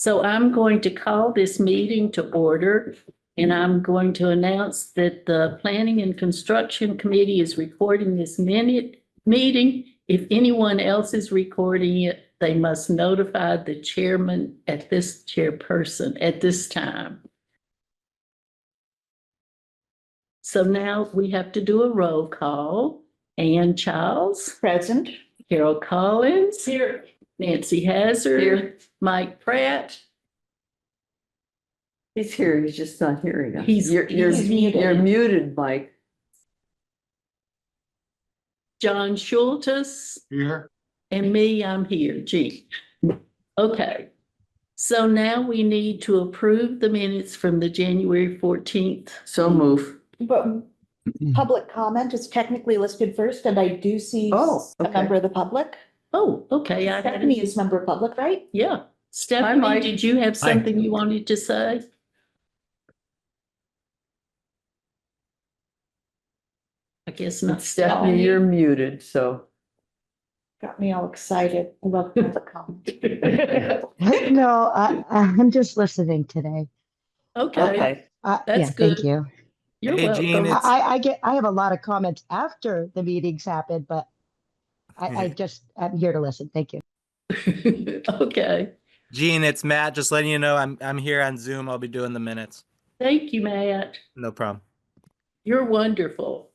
So I'm going to call this meeting to order, and I'm going to announce that the Planning and Construction Committee is recording this meeting. If anyone else is recording it, they must notify the chairperson at this time. So now we have to do a roll call. Ann Childs. Present. Carol Collins. Here. Nancy Hazard. Here. Mike Pratt. He's here, he's just not hearing us. He's muted. You're muted, Mike. John Schultes. Here. And me, I'm here, Jean. Okay. So now we need to approve the minutes from the January 14th. So move. But public comment is technically listed first, and I do see Oh, a okay. member of the public. Oh, okay. I had Stephanie is member of public, right? Yeah. Stephanie, Mike. did you have something you wanted to say? I guess not. Stephanie, you're muted, so. Got me all excited. I love public comment. No, I'm just listening today. Okay, Yeah, That's thank good. you. you're Hey, Jean, welcome. I have a lot of comments after the meetings happen, but I'm here to listen. Thank you. Okay. Gene, it's Matt. Just letting you know I'm here on Zoom. I'll be doing the minutes. Thank you, Matt. No problem. You're wonderful.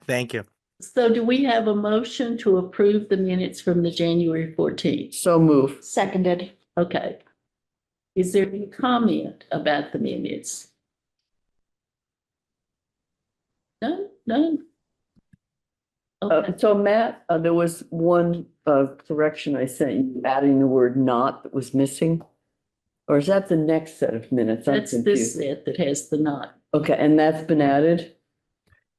Thank you. So do we have a motion to approve the minutes from the January 14th? So move. Seconded. Okay. Is there any comment about the minutes? None? Okay, So Matt, there was one correction I sent you, adding the word not that was missing. Or is that the next set of minutes? I'm that's this confused. set that has the not. Okay, and that's been added?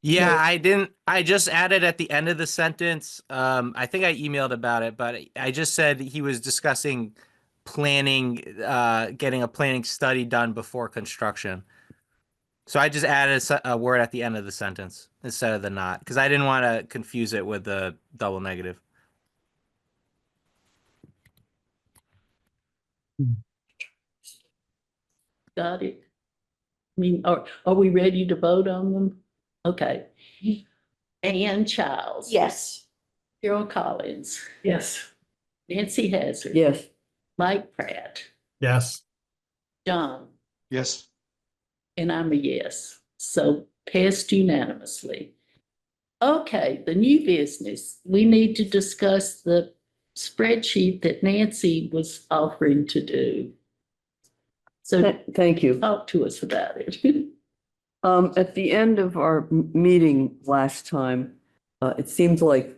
Yeah, No. I just added at the end of the sentence. I think I emailed about it, but I just said he was discussing planning, getting a planning study done before construction. So I just added a word at the end of the sentence instead of the not, because I didn't want to confuse it with the double negative. Got it? I mean, are we ready to vote on them? Okay. Ann Childs. Yes. Carol Collins. Yes. Nancy Hazard. Yes. Mike Pratt. Yes. John. Yes. And I'm a yes. So passed unanimously. Okay, the new business. We need to discuss the spreadsheet that Nancy was offering to do. So Thank you. talk to us about it. At the end of our meeting last time, it seemed like,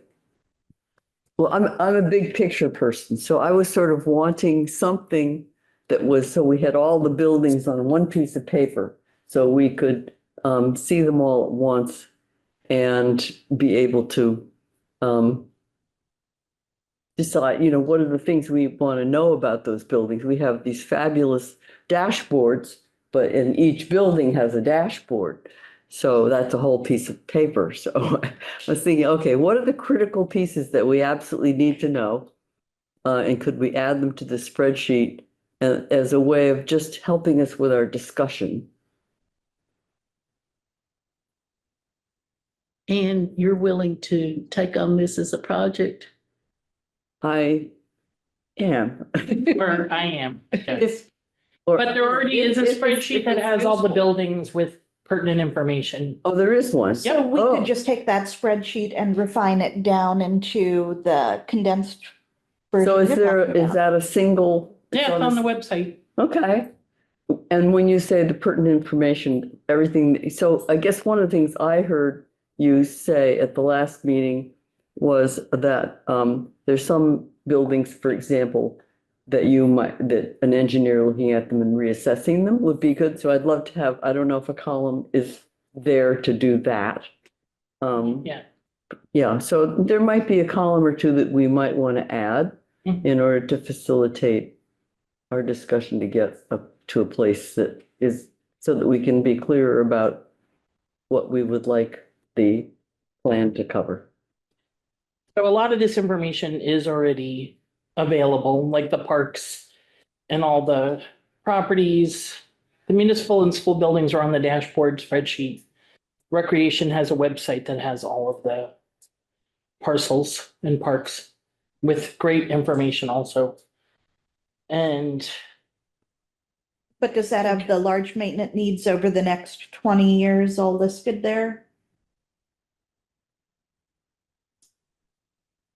well, I'm a big picture person, so I was sort of wanting something that was, so we had all the buildings on one piece of paper, so we could see them all at once and be able to decide, what are the things we want to know about those buildings. We have these fabulous dashboards, but in each building has a dashboard. So that's a whole piece of paper. So I was thinking, okay, what are the critical pieces that we absolutely need to know? And could we add them to the spreadsheet as a way of just helping us with our discussion? And you're willing to take on this as a project? I am. Or I am. If- But there already is a if- if spreadsheet that it's has all the useful. buildings with pertinent information. Oh, there is one. So we Oh. could just take that spreadsheet and refine it down into the condensed version. So is you're there, talking is about. that a single? Yeah, it's on the website. Okay. And when you say the pertinent information, everything, so I guess one of the things I heard you say at the last meeting was that there's some buildings, for example, that that an engineer looking at them and reassessing them would be good. So I'd love to have, I don't know if a column is there to do that. Yeah. Yeah, so there might be a column or two that we might want to add Mhm. in order to facilitate our discussion to get up to a place that is, so that we can be clearer about what we would like the plan to cover. So a lot of this information is already available, like the parks and all the properties. The municipal and school buildings are on the dashboard spreadsheet. Recreation has a website that has all of the parcels and parks with great information also. And But does that have the large maintenance needs over the next 20 years all listed there?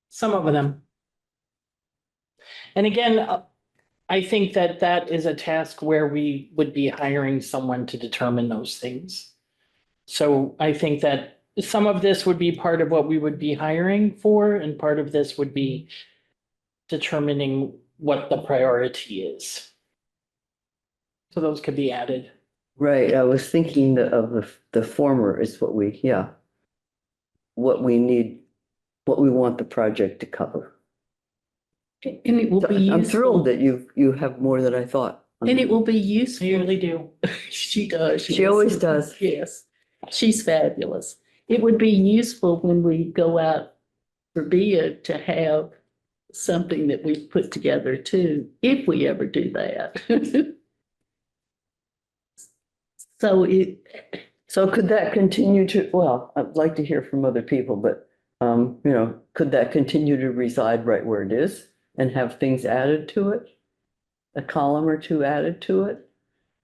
some of them. And again, I think that that is a task where we would be hiring someone to determine those things. So I think that some of this would be part of what we would be hiring for, and part of this would be determining what the priority is. So those could be added. Right, I was thinking of the former is what we, yeah. What we need, what we want the project to cover. And it will So be I'm useful. thrilled that you have more than I thought. And it will be I useful. usually do. She does. She yes. always does. Yes, she's fabulous. It would be useful when we go out for bid to have something that we've put together too, if we ever do that. So could that continue to, well, I'd like to hear from other people, but, could that continue to reside right where it is and have things added to it? A column or two added to it?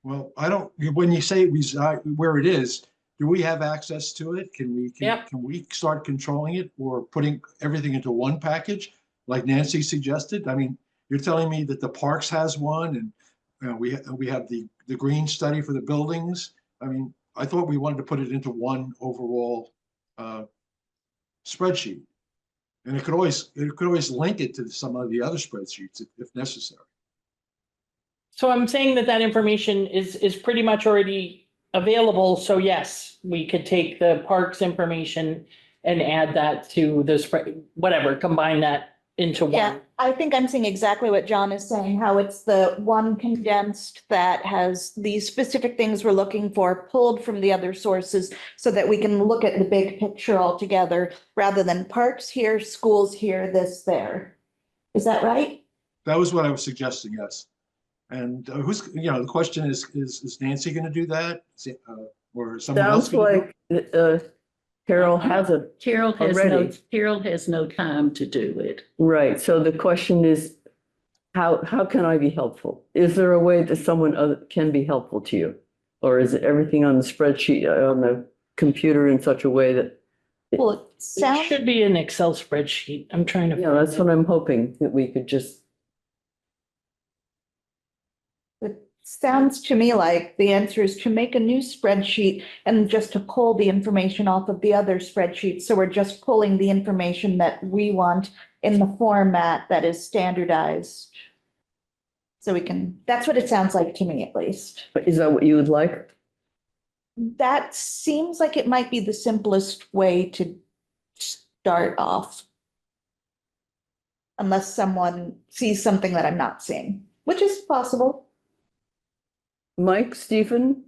Well, I don't, when you say reside where it is, do we have access to it? Yep. Can we start controlling it or putting everything into one package like Nancy suggested? I mean, you're telling me that the parks has one and we have the green study for the buildings. I mean, I thought we wanted to put it into one overall spreadsheet. And it could always link it to some of the other spreadsheets if necessary. So I'm saying that that information is pretty much already available. So yes, we could take the parks information and add that to the spread, whatever, combine that into Yeah, one. I think I'm seeing exactly what John is saying, how it's the one condensed that has these specific things we're looking for pulled from the other sources so that we can look at the big picture altogether rather than parks here, schools here, this there. Is that right? That was what I was suggesting, yes. And the question is Nancy going to do that? Or someone else? Sounds gonna do it? like Carol has a, Carol Already. has no time to do it. right, so the question is, how can I be helpful? Is there a way that someone other can be helpful to you? Or is it everything on the spreadsheet, on the computer in such a way that, Well, it It sounds, should be an Excel spreadsheet. I'm trying to. that's what I'm hoping, that we could just, it sounds to me like the answer is to make a new spreadsheet and just to pull the information off of the other spreadsheets. So we're just pulling the information that we want in the format that is standardized. So we can, that's what it sounds like to me at least. is that what you would like? That seems like it might be the simplest way to start off. Unless someone sees something that I'm not seeing, which is possible. Mike, Stephen?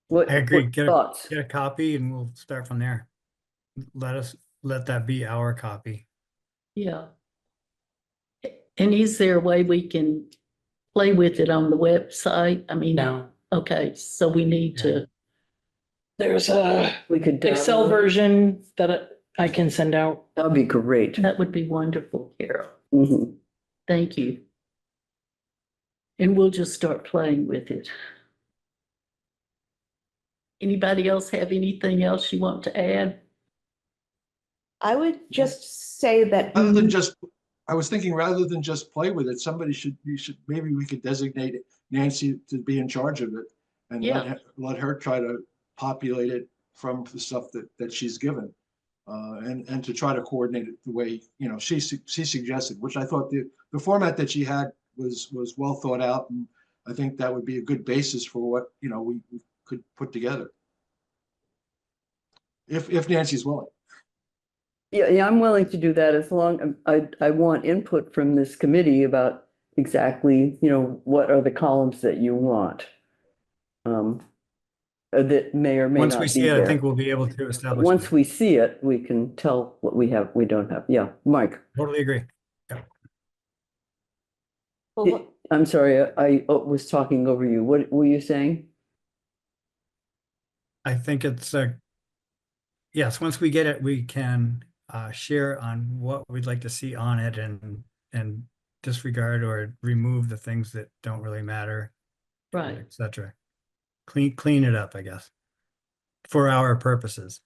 What I agree. what Get thoughts? a copy and we'll start from there. Let that be our copy. Yeah. And is there a way we can play with it on the website? I mean, No, okay, so we need to, there's a We could. Excel download? version that I can send out. That'd be great. that would be wonderful, Carol. Mhm. Thank you. And we'll just start playing with it. Anybody else have anything else you want to add? I would just say that. Rather than just, I was thinking rather than just play with it, maybe we could designate Nancy to be in charge of it. And Yeah. let her try to populate it from the stuff that she's given. And to try to coordinate it the way, she suggested, which I thought the format that she had was well thought out. And I think that would be a good basis for what, we could put together. If Nancy's willing. Yeah, I'm willing to do that as long, I want input from this committee about exactly, what are the columns that you want? That may or may Once not we be see it, I there. think we'll be able to establish. Once that. we see it, we can tell what we have, we don't have. Yeah, Mike. Totally agree. Well, I'm sorry, I was talking over you. What were you saying? I think it's yes, once we get it, we can share on what we'd like to see on it and disregard or remove the things that don't really matter, Right. et cetera. Clean it up, I guess, for our purposes.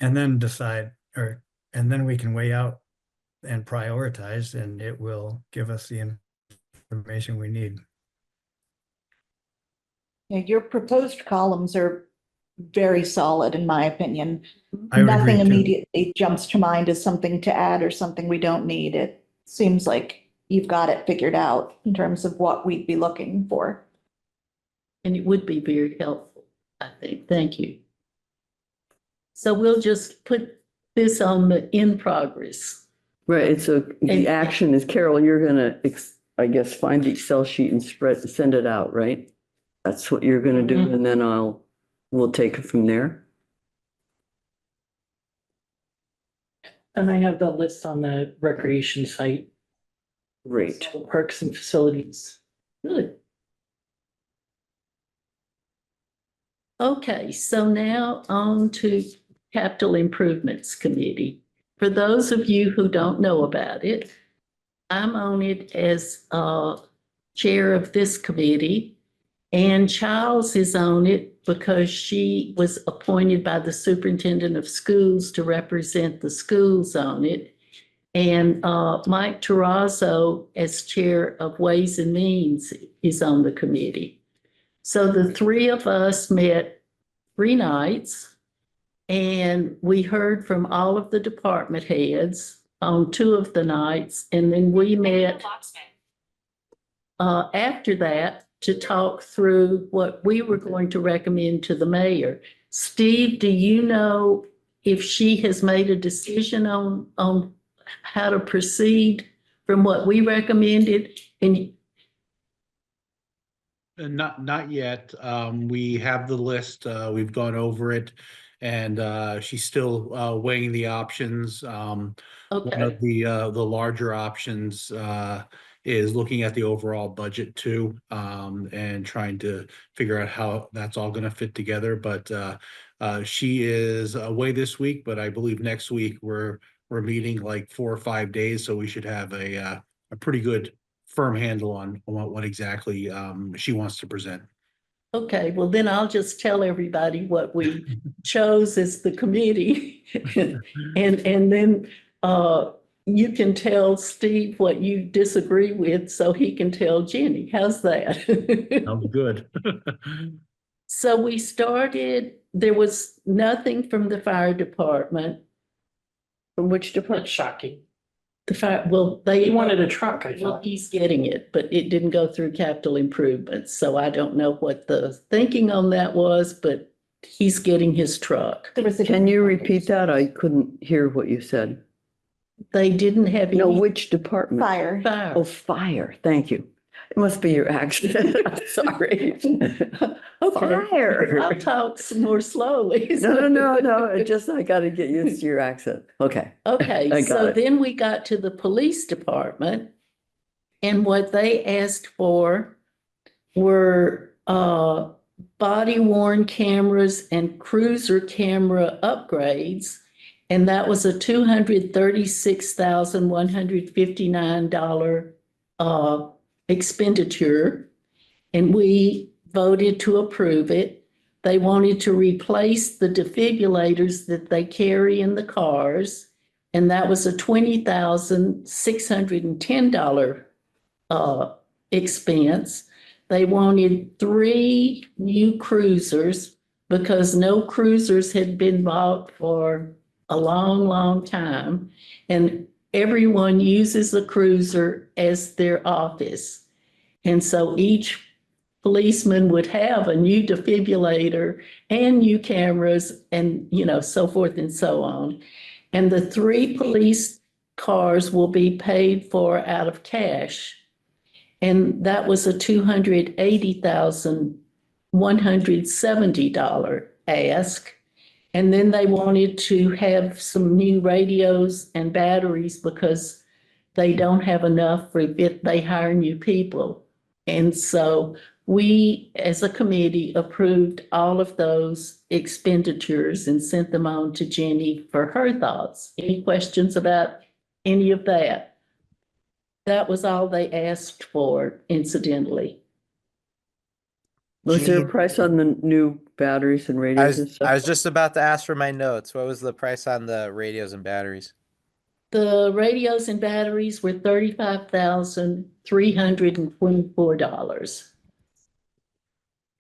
And then decide, and then we can weigh out and prioritize, and it will give us the information we need. Yeah, your proposed columns are very solid, in my opinion. I would agree Nothing too. immediately jumps to mind as something to add or something we don't need. It seems like you've got it figured out in terms of what we'd be looking for. And it would be very helpful, I think. Thank you. So we'll just put this on the in progress. Right, so And- the action is, Carol, you're gonna, I guess, find the Excel sheet and send it out, right? That's what you're gonna do, Mhm. and then we'll take it from there. And I have the list on the recreation site, Great. parks and facilities. Good. Okay, so now on to Capital Improvements Committee. For those of you who don't know about it, I'm on it as chair of this committee. And Charles is on it because she was appointed by the superintendent of schools to represent the schools on it. And Mike Terrazzo, as chair of Ways and Means, is on the committee. So the three of us met 3 nights, and we heard from all of the department heads on 2 of the nights, and then we met after that to talk through what we were going to recommend to the mayor. Steve, do you know if she has made a decision on how to proceed from what we recommended? And Not yet. We have the list. We've gone over it, and she's still weighing the options. One okay, of the larger options is looking at the overall budget too, and trying to figure out how that's all going to fit together. But she is away this week, but I believe next week we're meeting like 4 or 5 days, so we should have a pretty good firm handle on what exactly she wants to present. okay, well then I'll just tell everybody what we chose as the committee. And then you can tell Steve what you disagree with, so he can tell Jenny. How's that? Sounds good. So we started, there was nothing from the fire department. From which That's department? shocking. The fire, well, they. He wanted a truck, I Well, thought. he's getting it, but it didn't go through capital improvements, so I don't know what the thinking on that was, but he's getting his truck. There was a. Can you repeat that? I couldn't hear what you said. They didn't have No, any which department? Fire. fire. Oh, fire, thank you. It must be your accent, I'm sorry. Okay. Fire. I'll talk some more slowly. No, it just, I gotta get used to your accent. Okay. I Okay, got so it. then we got to the police department. And what they asked for were body worn cameras and cruiser camera upgrades. And that was a $236,159 expenditure. And we voted to approve it. They wanted to replace the defibrillators that they carry in the cars. And that was a $20,610 expense. They wanted 3 new cruisers because no cruisers had been bought for a long, long time. And everyone uses a cruiser as their office. And so each policeman would have a new defibrillator and new cameras and, so forth and so on. And the 3 police cars will be paid for out of cash. And that was a $280,170 ask. And then they wanted to have some new radios and batteries because they don't have enough for if they hire new people. And so we, as a committee, approved all of those expenditures and sent them on to Jenny for her thoughts. Any questions about any of that? That was all they asked for, incidentally. Was there a Gene, price on the new batteries and I radios and was stuff? just about to ask for my notes. What was the price on the radios and batteries? The radios and batteries were $35,324.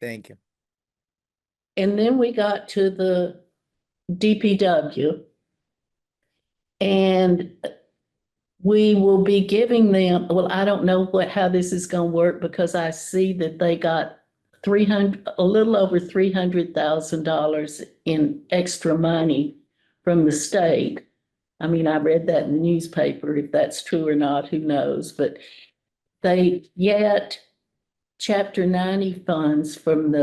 Thank you. And then we got to the DPW. And we will be giving them, well, I don't know how this is gonna work because I see that they got a little over $300,000 in extra money from the state. I mean, I read that in the newspaper. If that's true or not, who knows? But they get Chapter 90 funds from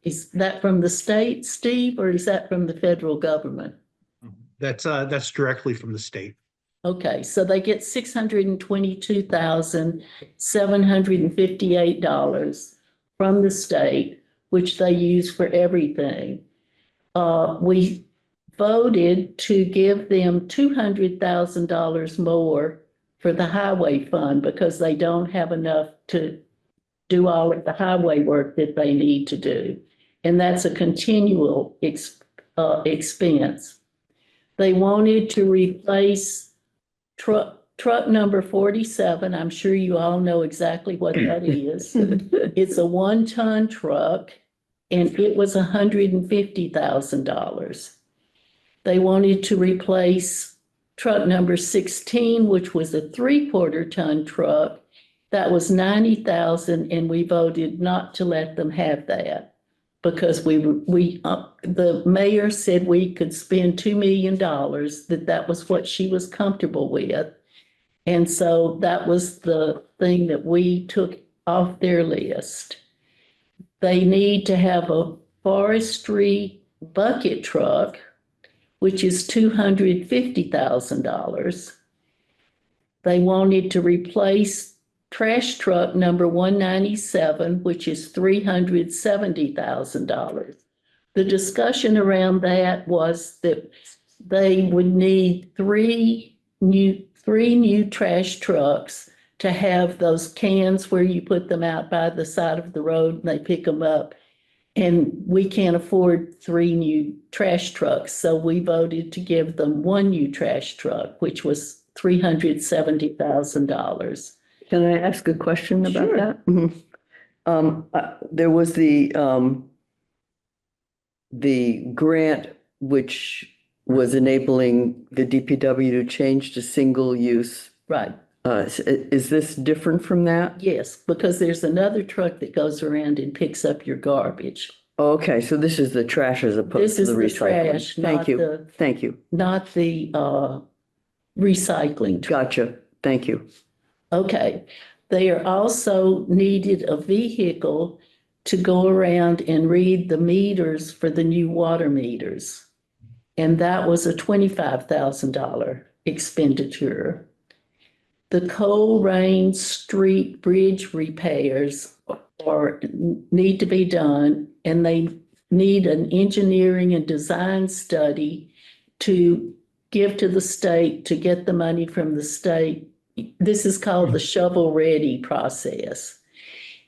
is that from the state, Steve, or is that from the federal government? That's directly from the state. Okay, so they get $622,758 from the state, which they use for everything. We voted to give them $200,000 more for the highway fund because they don't have enough to do all of the highway work that they need to do. And that's a continual expense. They wanted to replace truck number 47. I'm sure you all know exactly what that is. It's a 1-ton truck and it was $150,000. They wanted to replace truck number 16, which was a 3/4 ton truck. That was $90,000 and we voted not to let them have that because the mayor said we could spend $2 million, that was what she was comfortable with. And so that was the thing that we took off their list. They need to have a forestry bucket truck, which is $250,000. They wanted to replace trash truck number 197, which is $370,000. The discussion around that was that they would need three new trash trucks to have those cans where you put them out by the side of the road and they pick them up. And we can't afford 3 new trash trucks. So we voted to give them 1 new trash truck, which was $370,000. Can I ask a question about Sure. that? There was the grant which was enabling the DPW to change to single use. Right. Is this different from that? Yes, because there's another truck that goes around and picks up your garbage. Okay, so this is the trash as opposed This to is the the recycling. trash, Thank not you. the, Thank you. not the recycling truck. Gotcha. Thank you. Okay. They are also needed a vehicle to go around and read the meters for the new water meters. And that was a $25,000 expenditure. The Colerain Street Bridge repairs need to be done, and they need an engineering and design study to give to the state to get the money from the state. This is called the shovel-ready process.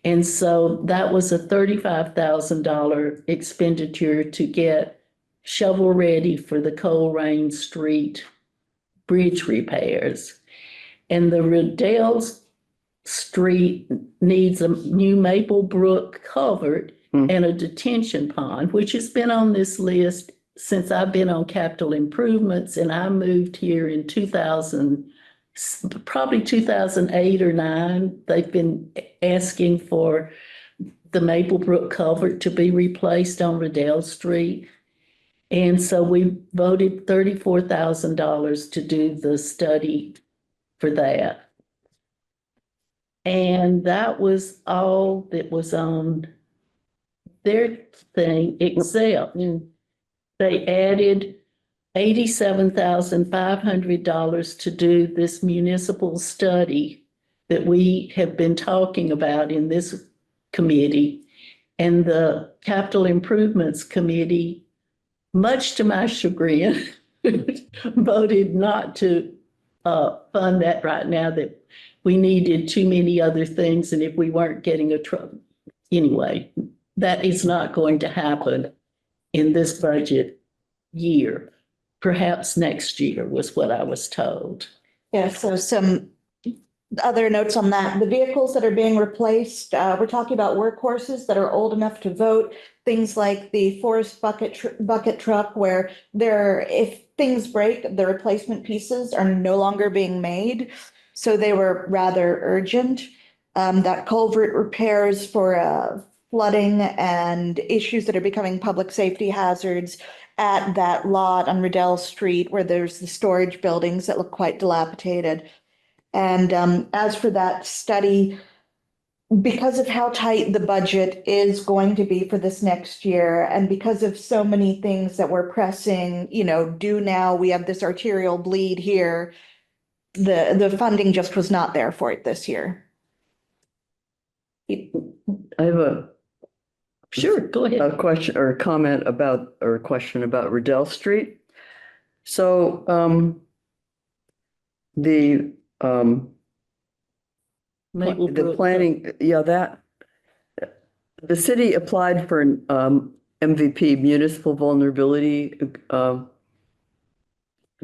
And so that was a $35,000 expenditure to get shovel-ready for the Colerain Street Bridge repairs. And the Riddell Street needs a new Maple Brook culvert and a detention pond, which has been on this list since I've been on capital improvements, and I moved here in probably 2008 or 9. They've been asking for the Maple Brook culvert to be replaced on Riddell Street. And so we voted $34,000 to do the study for that. And that was all that was on their thing, except they added $87,500 to do this municipal study that we have been talking about in this committee. And the Capital Improvements Committee, much to my chagrin, voted not to fund that right now, that we needed too many other things. And if we weren't getting a truck, anyway, that is not going to happen in this budget year. Perhaps next year was what I was told. Yeah, so some other notes on that. The vehicles that are being replaced, we're talking about workhorses that are old enough to vote. Things like the Forest bucket truck where if things break, the replacement pieces are no longer being made. So they were rather urgent. That culvert repairs for flooding and issues that are becoming public safety hazards at that lot on Riddell Street where there's the storage buildings that look quite dilapidated. And as for that study, because of how tight the budget is going to be for this next year, and because of so many things that we're pressing, due now, we have this arterial bleed here, the funding just was not there for it this year. I have Sure, go a ahead. question or a comment about, or a question about Riddell Street. So, the planning, the city applied for an MVP, Municipal Vulnerability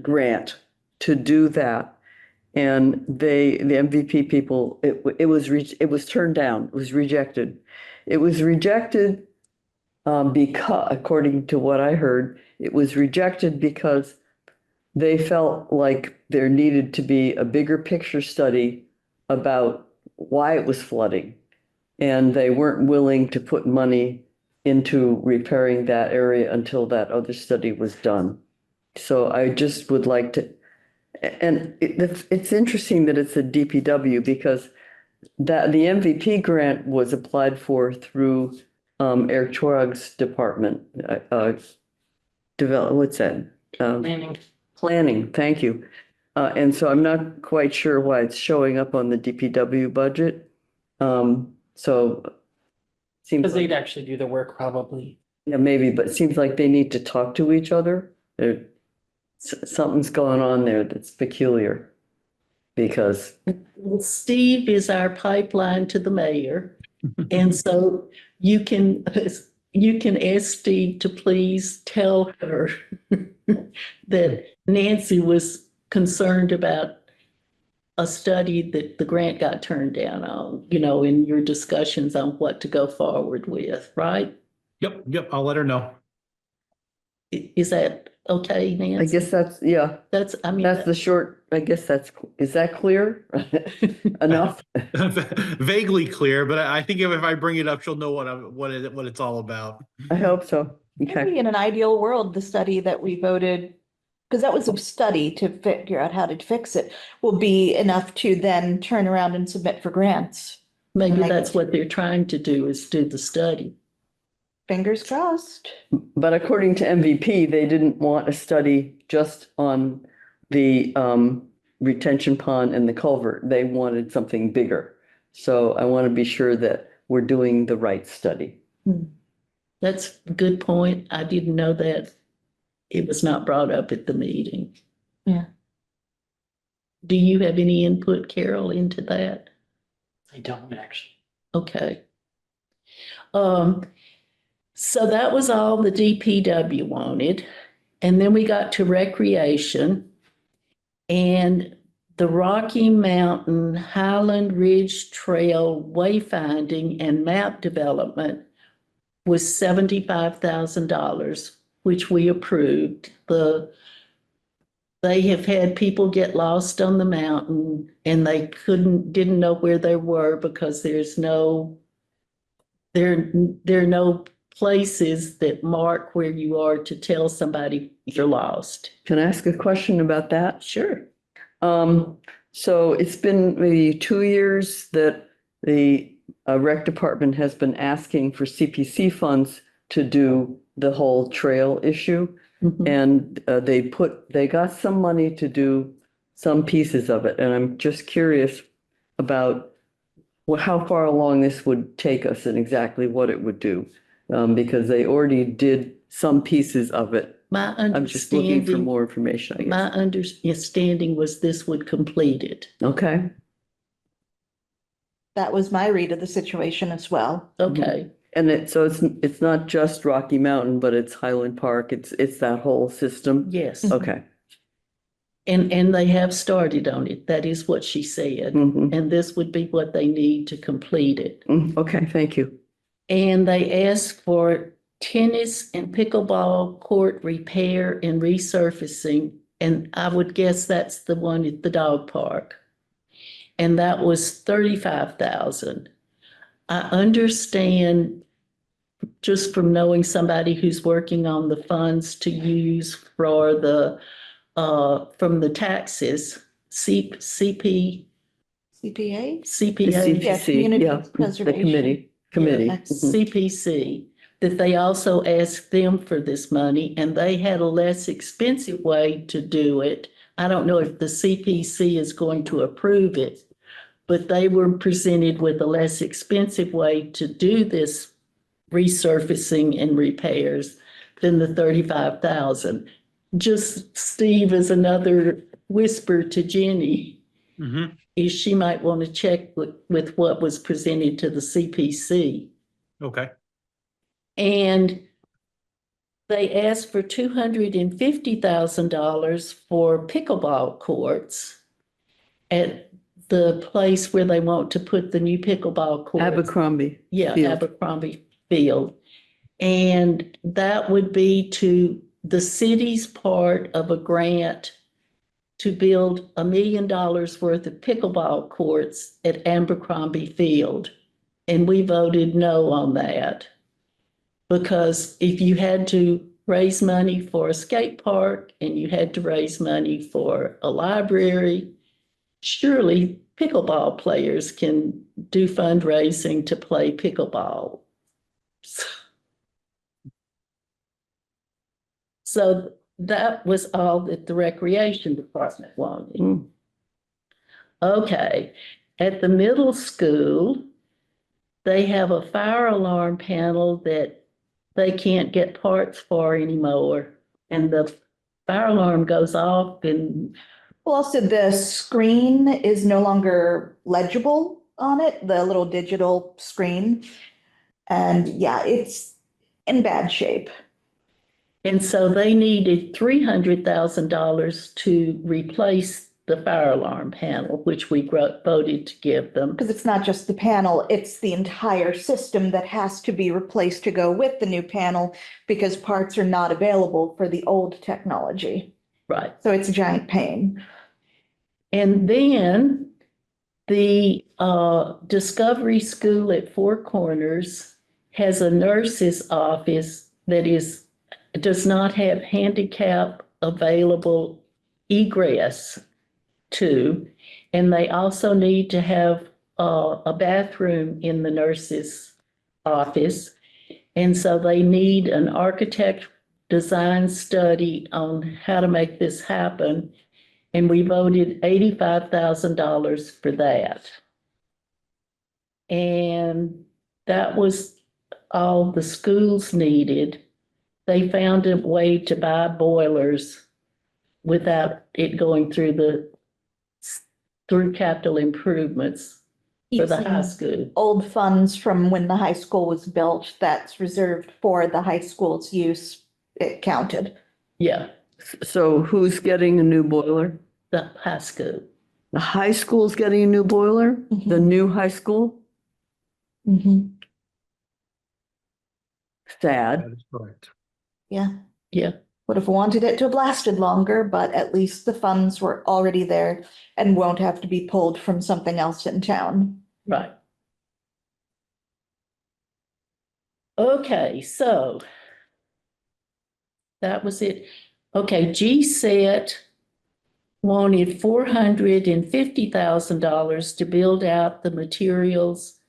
grant to do that. And the MVP people, it was turned down, it was rejected. It was rejected because, according to what I heard, it was rejected because they felt like there needed to be a bigger picture study about why it was flooding. And they weren't willing to put money into repairing that area until that other study was done. So I just would like to, and it's interesting that it's a DPW because that the MVP grant was applied for through Eric Chorag's department. What's that? Planning, thank you. And so I'm not quite sure why it's showing up on the DPW budget. So seems Because they'd like, actually do the work probably. yeah, maybe, but it seems like they need to talk to each other. Something's going on there that's peculiar. Because Well, Steve is our pipeline to the mayor. And so you can ask Steve to please tell her that Nancy was concerned about a study that the grant got turned down on, in your discussions on what to go forward with, right? Yep, I'll let her know. Is that okay, Nancy? I guess that's the short, I guess is that clear? Enough? Vaguely clear, but I think if I bring it up, she'll know what it's all about. I hope so. Maybe Okay. in an ideal world, the study that we voted, because that was a study to figure out how to fix it, will be enough to then turn around and submit for grants. Maybe Like- that's what they're trying to do, is do the study. Fingers crossed. But according to MVP, they didn't want a study just on the retention pond and the culvert. They wanted something bigger. So I want to be sure that we're doing the right study. That's a good point. I didn't know that. It was not brought up at the meeting. Yeah. Do you have any input, Carol, into that? I don't actually. Okay. So that was all the DPW wanted. And then we got to recreation. And the Rocky Mountain Highland Ridge Trail wayfinding and map development was $75,000, which we approved. They have had people get lost on the mountain and they didn't know where they were because there are no places that mark where you are to tell somebody you're lost. Can I ask a question about that? Sure. So it's been maybe 2 years that the rec department has been asking for CPC funds to do the whole trail issue. Mhm. And they got some money to do some pieces of it. And I'm just curious about how far along this would take us and exactly what it would do. Because they already did some pieces of it. My I'm just looking for understanding, more information, I my guess. understanding was this would complete it. Okay, That was my read of the situation as well. Okay, and it's not just Rocky Mountain, but it's Highland Park, it's that whole system? yes. Okay. And they have started on it. That is what she said. Mhm. And this would be what they need to complete it. Okay, thank you. And they asked for tennis and pickleball court repair and resurfacing. And I would guess that's the one at the dog park. And that was 35,000. I understand just from knowing somebody who's working on the funds to use for the from the taxes, CP, CPA? The CPA. Yeah, CPC, community yeah, the preservation. committee. Yeah, Mhm. CPC, that they also asked them for this money and they had a less expensive way to do it. I don't know if the CPC is going to approve it, but they were presented with a less expensive way to do this resurfacing and repairs than the 35,000. Just Steve as another whisper to Jenny, Mhm. is she might want to check with what was presented to the CPC. Okay. And they asked for $250,000 for pickleball courts at the place where they want to put the new pickleball courts. Abercrombie. Yeah, Field. Abercrombie Field. And that would be to the city's part of a grant to build $1 million worth of pickleball courts at Abercrombie Field. And we voted no on that. Because if you had to raise money for a skate park and you had to raise money for a library, surely pickleball players can do fundraising to play pickleball. So that was all that the recreation department wanted. Mm. Okay, at the middle school, they have a fire alarm panel that they can't get parts for anymore. And the fire alarm goes off and, Well, also the screen is no longer legible on it, the little digital screen. And yeah, it's in bad shape. and so they needed $300,000 to replace the fire alarm panel, which we voted to give them. Because it's not just the panel, it's the entire system that has to be replaced to go with the new panel because parts are not available for the old technology. Right. So it's a giant pain. And then the Discovery School at Four Corners has a nurse's office that does not have handicap available egress to. And they also need to have a bathroom in the nurse's office. And so they need an architect design study on how to make this happen. And we voted $85,000 for that. And that was all the schools needed. They found a way to buy boilers without it going through capital improvements for the high school. Old funds from when the high school was built that's reserved for the high school's use, it counted. Yeah, So who's getting a new boiler? the high school. The high school's getting a new boiler? The Mhm. new high school? Mhm. Sad. That is correct. Yeah. Yeah, Would have wanted it to have lasted longer, but at least the funds were already there and won't have to be pulled from something else in town. right. Okay, so that was it. Okay, GSET wanted $450,000 to build out the materials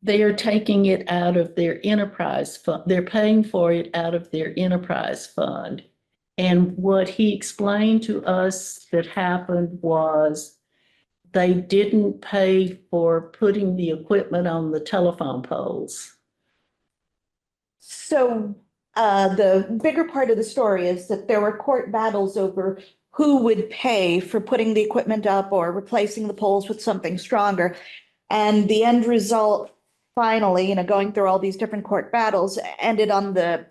they are taking it out of their enterprise fund. They're paying for it out of their enterprise fund. And what he explained to us that happened was they didn't pay for putting the equipment on the telephone poles. So the bigger part of the story is that there were court battles over who would pay for putting the equipment up or replacing the poles with something stronger. And the end result, finally, going through all these different court battles, ended on the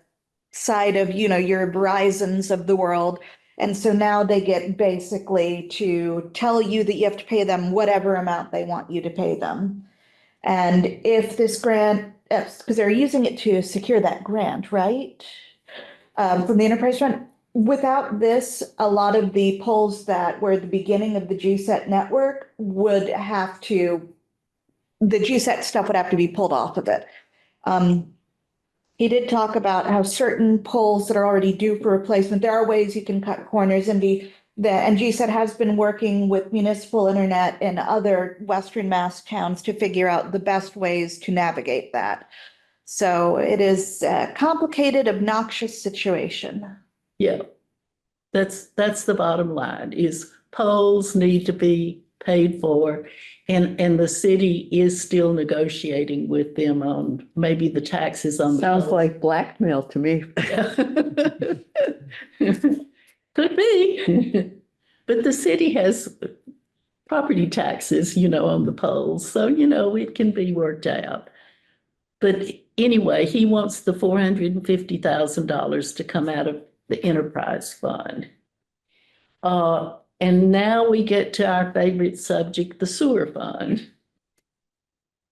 side of, your Verizons of the world. And so now they get basically to tell you that you have to pay them whatever amount they want you to pay them. And if this grant, because they're using it to secure that grant, right? From the enterprise fund. Without this, a lot of the poles that were the beginning of the GSET network would have to, the GSET stuff would have to be pulled off of it. He did talk about how certain poles that are already due for replacement, there are ways you can cut corners, and GSET has been working with municipal internet in other Western Mass towns to figure out the best ways to navigate that. So it is a complicated, obnoxious situation. Yeah, that's the bottom line, is poles need to be paid for. And the city is still negotiating with them on maybe the taxes on. Sounds like blackmail to me. Could be. But the city has property taxes, on the poles. So, it can be worked out. But anyway, he wants the $450,000 to come out of the enterprise fund. And now we get to our favorite subject, the sewer fund.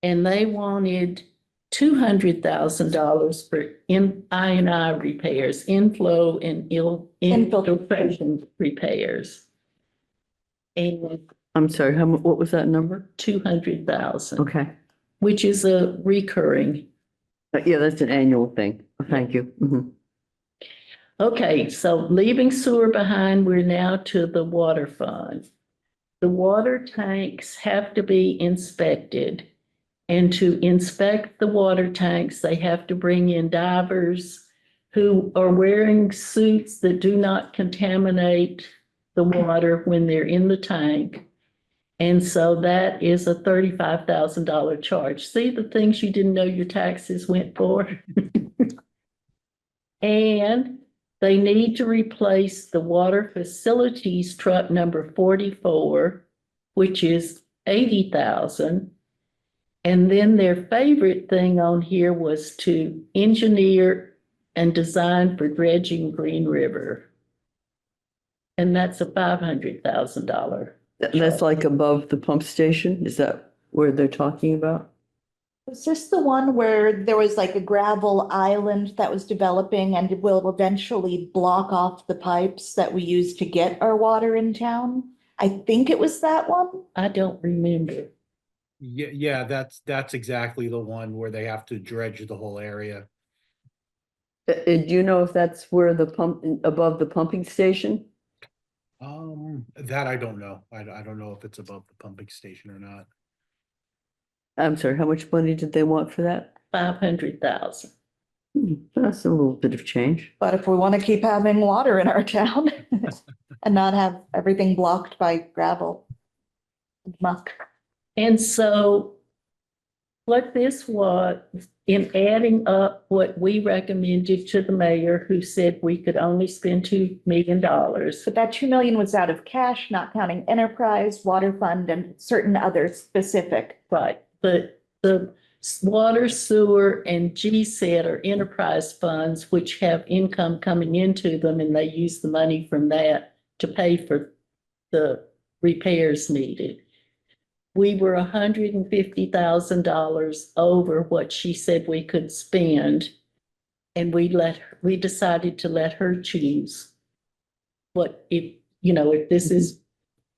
And they wanted $200,000 for I&I repairs, inflow and infiltration repairs. And I'm sorry, what was that number? 200,000, Okay. which is a recurring. Yeah, that's an annual thing. Thank you. Mhm. Okay, so leaving sewer behind, we're now to the water fund. The water tanks have to be inspected. And to inspect the water tanks, they have to bring in divers who are wearing suits that do not contaminate the water when they're in the tank. And so that is a $35,000 charge. See the things you didn't know your taxes went for? And they need to replace the water facilities truck number 44, which is 80,000. And then their favorite thing on here was to engineer and design for dredging Green River. And that's a $500,000. That's like above the pump station? Is that where they're talking about? Was this the one where there was like a gravel island that was developing and it will eventually block off the pipes that we use to get our water in town? I think it was that one. I don't remember. Yeah, that's exactly the one where they have to dredge the whole area. Do you know if that's where above the pumping station? That I don't know. I don't know if it's above the pumping station or not. I'm sorry, how much money did they want for that? 500,000. That's a little bit of change. But if we want to keep having water in our town and not have everything blocked by gravel and muck. And so what this was, in adding up what we recommended to the mayor, who said we could only spend $2 million. But that 2 million was out of cash, not counting enterprise, water fund, and certain other specific. Right, but the water, sewer, and GSET are enterprise funds, which have income coming into them, and they use the money from that to pay for the repairs needed. We were $150,000 over what she said we could spend. And we decided to let her choose what, if this is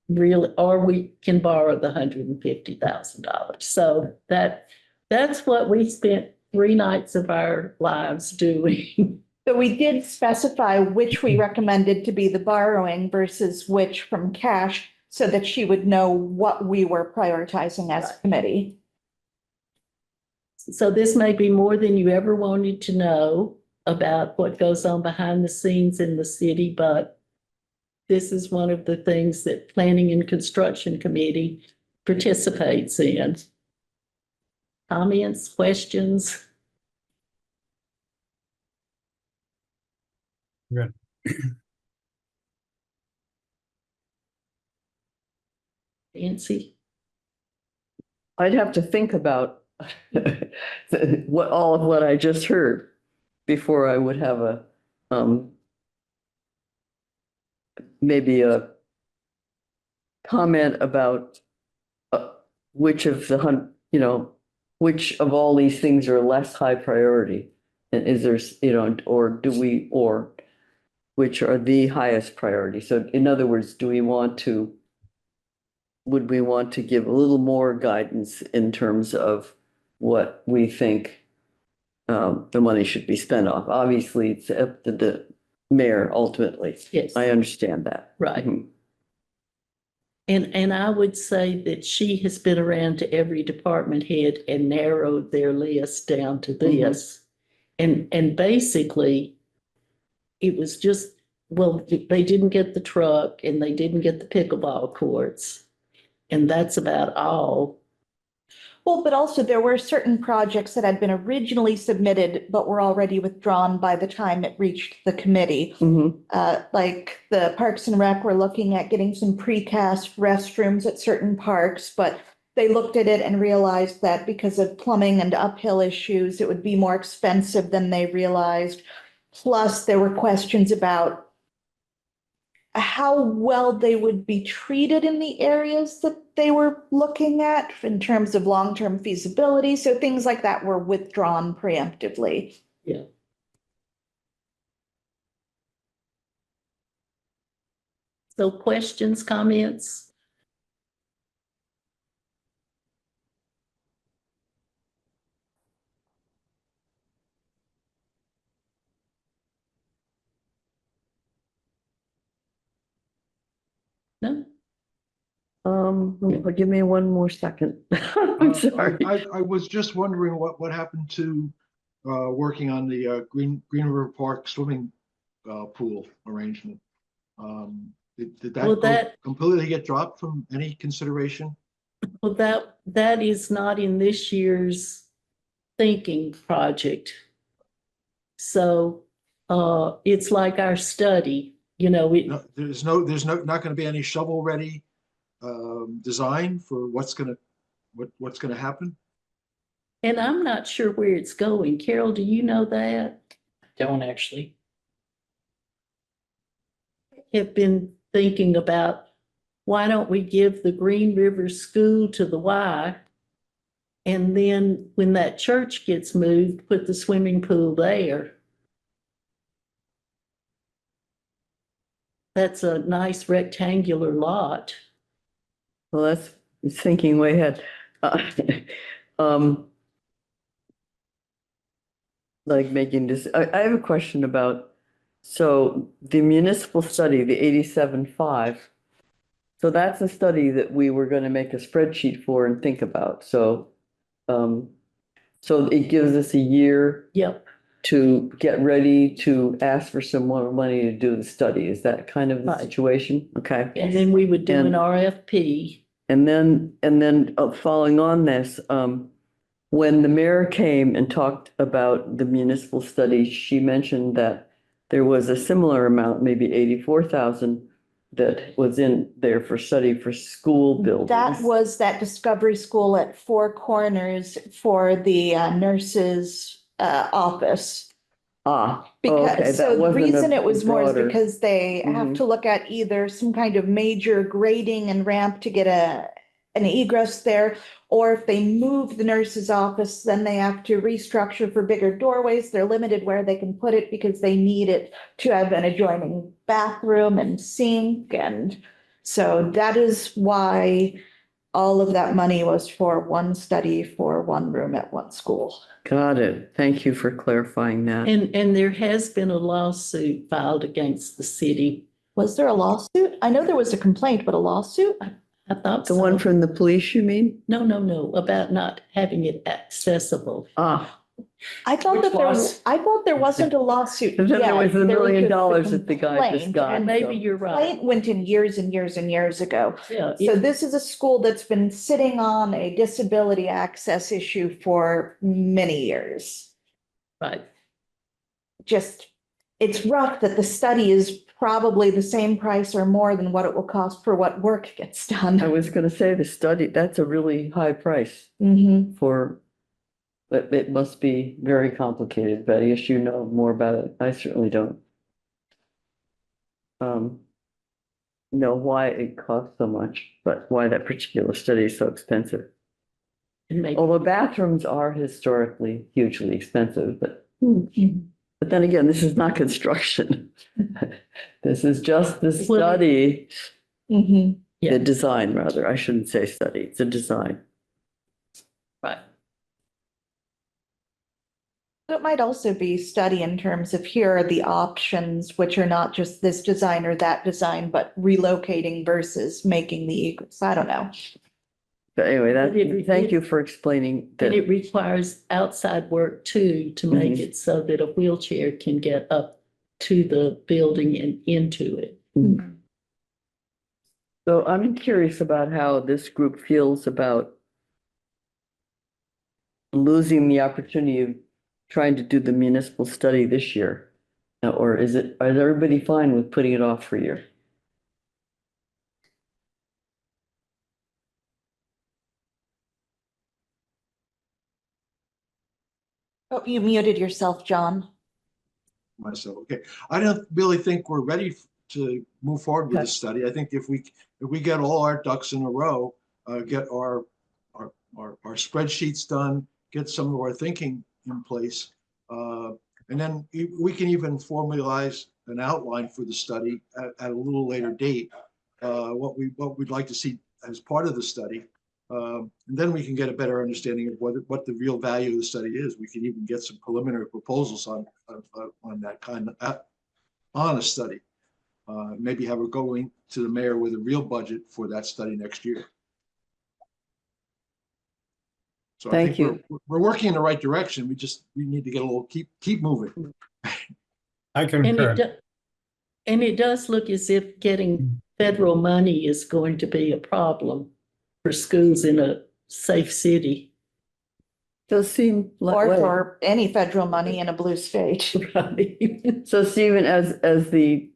real, or we can borrow the $150,000. So that's what we spent 3 nights of our lives doing. So we did specify which we recommended to be the borrowing versus which from cash, so that she would know what we were prioritizing as a committee. So this may be more than you ever wanted to know about what goes on behind the scenes in the city, but this is one of the things that Planning and Construction Committee participates in. Comments, questions? Good. Nancy? I'd have to think about what, all of what I just heard before I would have a, maybe a comment about which of the which of all these things are less high priority? And is there, or do we, or which are the highest priority? So in other words, would we want to give a little more guidance in terms of what we think the money should be spent on? Obviously, it's up to the mayor ultimately. Yes, I understand that. right. Mhm. And I would say that she has been around to every department head and narrowed their list down to this. And basically, it was just, well, they didn't get the truck and they didn't get the pickleball courts. And that's about all. Well, but also there were certain projects that had been originally submitted, but were already withdrawn by the time it reached the committee. Mhm. Like the Parks and Rec were looking at getting some precast restrooms at certain parks, but they looked at it and realized that because of plumbing and uphill issues, it would be more expensive than they realized. Plus, there were questions about how well they would be treated in the areas that they were looking at in terms of long-term feasibility. So things like that were withdrawn preemptively. Yeah. So questions, comments? No? Give me one more second. I'm sorry. I was just wondering what happened to working on the Green River Park swimming pool arrangement. Did Well, that completely get dropped from any consideration? Well, that is not in this year's thinking project. So it's like our study, No, there's not going to be any shovel-ready design for what's going to happen? and I'm not sure where it's going. Carol, do you know that? Don't actually. Have been thinking about why don't we give the Green River School to the Y? And then when that church gets moved, put the swimming pool there. That's a nice rectangular lot. Well, that's thinking way ahead. Like making this, I have a question about, so the municipal study, the 87.5. So that's a study that we were going to make a spreadsheet for and think about. So it gives us a year Yep, to get ready to ask for some more money to do the study. Is that kind of the Right. situation? Okay. and then we would do an And- RFP. And then following on this, when the mayor came and talked about the municipal study, she mentioned that there was a similar amount, maybe 84,000, that was in there for study for school buildings. That was that Discovery School at Four Corners for the nurses' office. Okay, Because, so that the wasn't reason a it was more is broader- because they have Mhm. to look at either some kind of major grading and ramp to get an egress there. Or if they move the nurse's office, then they have to restructure for bigger doorways. They're limited where they can put it because they need it to have an adjoining bathroom and sink. And so that is why all of that money was for one study for one room at one school. Got it. Thank you for clarifying that. And there has been a lawsuit filed against the city. Was there a lawsuit? I know there was a complaint, but a lawsuit? I thought The one so. from the police, you mean? No, about not having it accessible. Ah, I thought Which that there, loss? I thought there wasn't a lawsuit and then there yet. was $1 There million just the that the guy just complaint, got. and Maybe you're right. complaint went in years and years and years ago. Yeah, So this is a school that's been sitting on a disability access issue for many years. right. Just, it's rough that the study is probably the same price or more than what it will cost for what work gets I done. was gonna say the study, that's a really high price Mhm. for, but it must be very complicated. Betty, if you know more about it, I certainly don't. Know why it costs so much, but why that particular study is so expensive. And maybe, Although bathrooms are historically hugely expensive, but Mhm. then again, this is not construction. This is just the Well, study, Mhm. Yeah. the design, rather. I shouldn't say study, it's a design. right. It might also be study in terms of here are the options, which are not just this design or that design, but relocating versus making the equals. I don't know. But anyway, But it- thank you for explaining And it that. requires outside work too, to make Mhm. it so that a wheelchair can get up to the building and into it. So I'm curious about how this group feels about losing the opportunity of trying to do the municipal study this year. Or is everybody fine with putting it off for a year? Oh, you muted yourself, John. Myself, okay. I don't really think we're ready to move forward with Okay. the study. I think if we get all our ducks in a row, get our spreadsheets done, get some of our thinking in place, and then we can even formalize an outline for the study at a little later date, what we'd like to see as part of the study. And then we can get a better understanding of what the real value of the study is. We can even get some preliminary proposals on that kind of, on a study. Maybe have it going to the mayor with a real budget for that study next year. So I Thank think we're working in the right direction. We need to get a little, keep moving. I And concur. and it does look as if getting federal money is going to be a problem for schools in a safe city. Does seem like. Or way. for any federal money in a blue state. Right. So Stephen, as the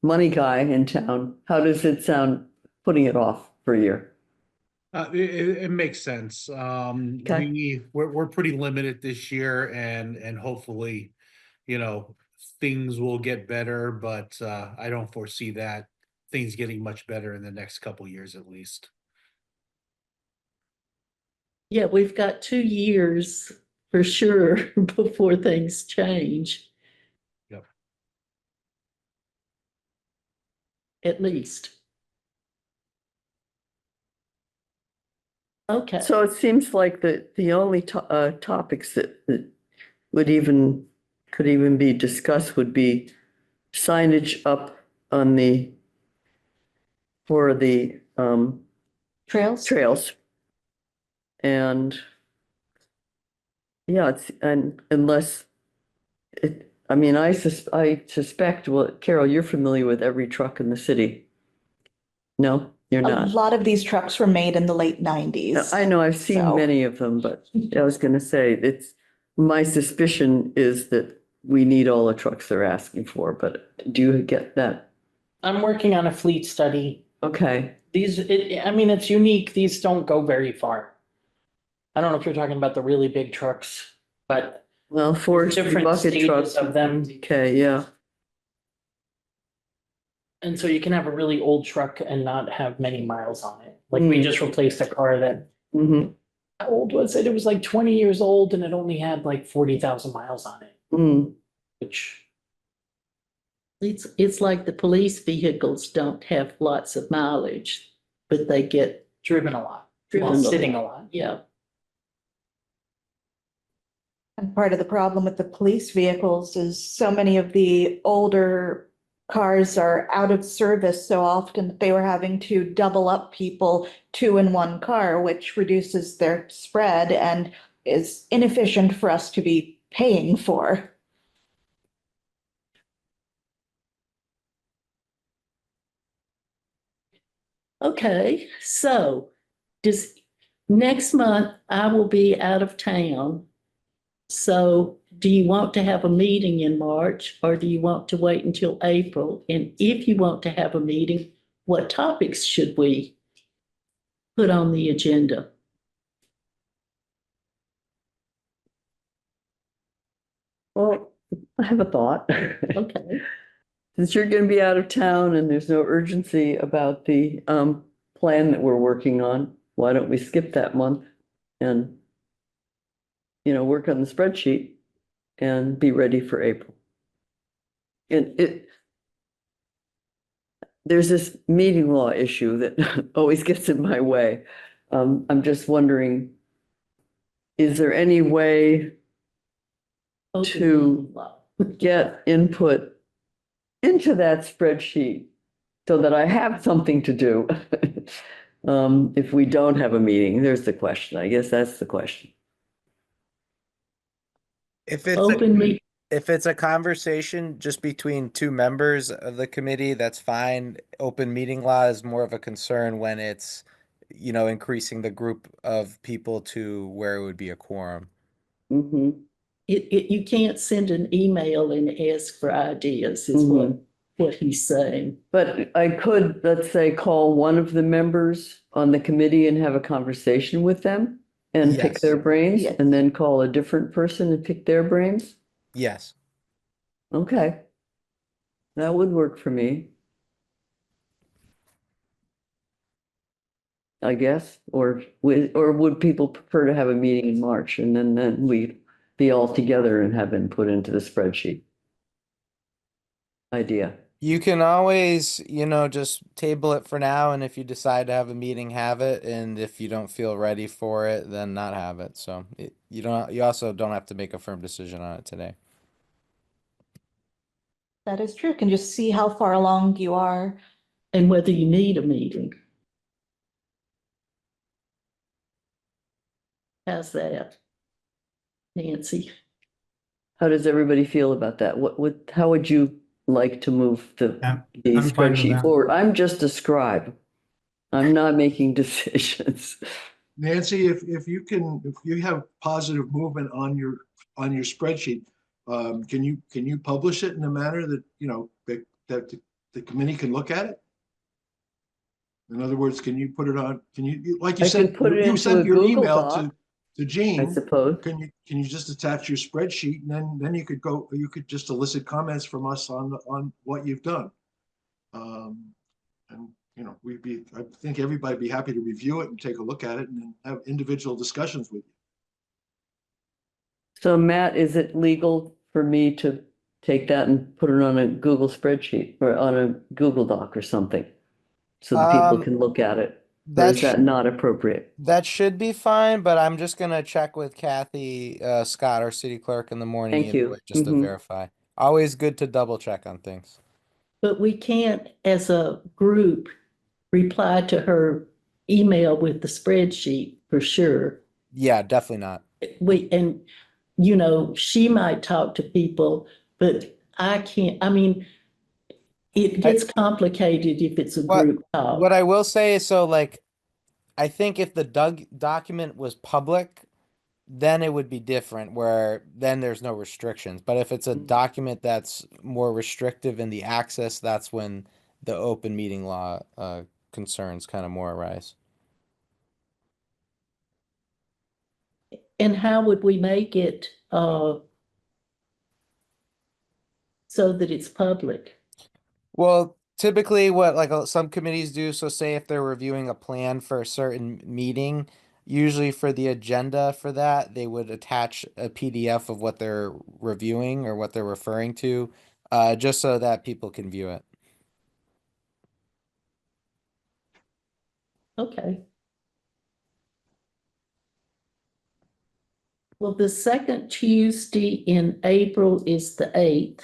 money guy in town, how does it sound putting it off for a year? It makes sense. Okay. We're pretty limited this year and hopefully, things will get better, but I don't foresee that things getting much better in the next couple years at least. Yeah, we've got 2 years for sure before things change. Yep. At least. Okay. So it seems like the only topics that could even be discussed would be signage up on for the Trails? trails. And yeah, unless I mean, I suspect, well, Carol, you're familiar with every truck in the city. No, you're A not. lot of these trucks were made in the late 90s. I know, I've seen So- many of them, but I was gonna say, my suspicion is that we need all the trucks they're asking for, but do you get that? I'm working on a fleet study. Okay, It's unique. These don't go very far. I don't know if you're talking about the really big trucks, but well, four different bucket stages trucks. of them. Okay, yeah, And so you can have a really old truck and not have many miles on it. Like we just replaced a car that, mm-hmm, how old was it? It was like 20 years old and it only had like 40,000 miles on it, mm, which It's like the police vehicles don't have lots of mileage, but they get driven a lot, driven while a sitting lot. a lot. Yeah. And part of the problem with the police vehicles is so many of the older cars are out of service so often that they were having to double up people two in one car, which reduces their spread and is inefficient for us to be paying for. Okay, so does, next month I will be out of town. So do you want to have a meeting in March or do you want to wait until April? And if you want to have a meeting, what topics should we put on the agenda? Well, I have a thought. Okay, Since you're gonna be out of town and there's no urgency about the plan that we're working on, why don't we skip that month and work on the spreadsheet and be ready for April? And there's this meeting law issue that always gets in my way. I'm just wondering, is there any way open To- meeting law. get input into that spreadsheet so that I have something to do? If we don't have a meeting, there's the question. I guess that's the question. If it's Open meet, if it's a conversation just between two members of the committee, that's fine. Open meeting law is more of a concern when it's, increasing the group of people to where it would be a quorum. Mhm. you can't send an email and ask for ideas is what he's saying. But I could, let's say, call one of the members on the committee and have a conversation with them and pick Yes. their brains, Yes. and then call a different person and pick their brains? Yes. Okay. That would work for me. I guess, or would people prefer to have a meeting in March and then we be all together and have input into the spreadsheet? Idea. You can always, just table it for now, and if you decide to have a meeting, have it, and if you don't feel ready for it, then not have it. So you also don't have to make a firm decision on it today. That is true. Can just see how far along you are. And whether you need a meeting. How's that? Nancy? How does everybody feel about that? How would you like to move the I'm the I'm fine with spreadsheet that. forward? I'm just a scribe. I'm not making decisions. Nancy, if you have positive movement on your spreadsheet, can you publish it in a manner that, that the committee can look at it? In other words, can you put it on, like you I can said, put it you into sent a your Google email Doc, to I Jean. suppose. Can you just attach your spreadsheet and then you could just elicit comments from us on what you've done. And I think everybody'd be happy to review it and take a look at it and then have individual discussions with you. So Matt, is it legal for me to take that and put it on a Google spreadsheet or on a Google Doc or something? So that people Um, can look at it? Or That is that not appropriate? that should be fine, but I'm just gonna check with Kathy Scott, our city clerk, in the morning Thank you. just to Mhm. verify. Always good to double check on things. But we can't, as a group, reply to her email with the spreadsheet for sure. Yeah, definitely not. And, she might talk to people, but I can't, it gets complicated if it's a What group talk. what I will say is, so like, I think if the document was public, then it would be different, where then there's no restrictions. But if it's a document that's more restrictive in the access, that's when the open meeting law concerns kind of more arise. And how would we make it, so that it's public? Well, typically what some committees do, so say if they're reviewing a plan for a certain meeting, usually for the agenda for that, they would attach a PDF of what they're reviewing or what they're referring to, just so that people can view it. Okay. Well, the second Tuesday in April is the 8th.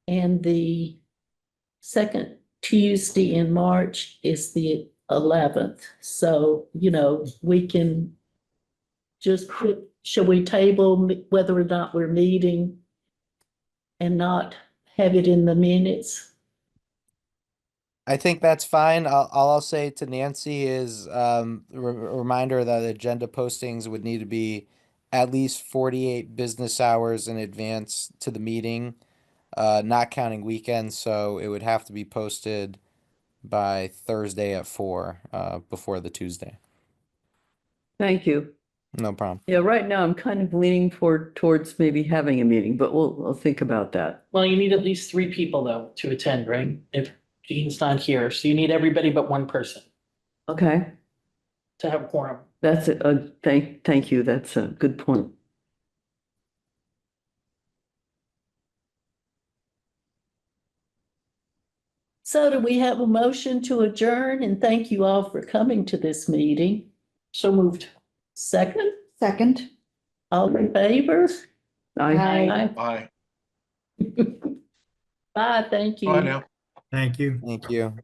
And the second Tuesday in March is the 11th. So, we can just shall we table whether or not we're meeting and not have it in the minutes? I think that's fine. All I'll say to Nancy is reminder that agenda postings would need to be at least 48 business hours in advance to the meeting, not counting weekends. So it would have to be posted by Thursday at 4, before the Tuesday. Thank you. No problem. Yeah, right now I'm kind of leaning towards maybe having a meeting, but we'll think about that. Well, you need at least 3 people though to attend, right? If Jean's not here, so you need everybody but one person Okay, to have quorum. that's it. Thank you. That's a good point. So do we have a motion to adjourn? And thank you all for coming to this meeting. So moved. Second, Second. all in favor? I. Bye. Bye, thank you. Bye now. Thank you. Thank you.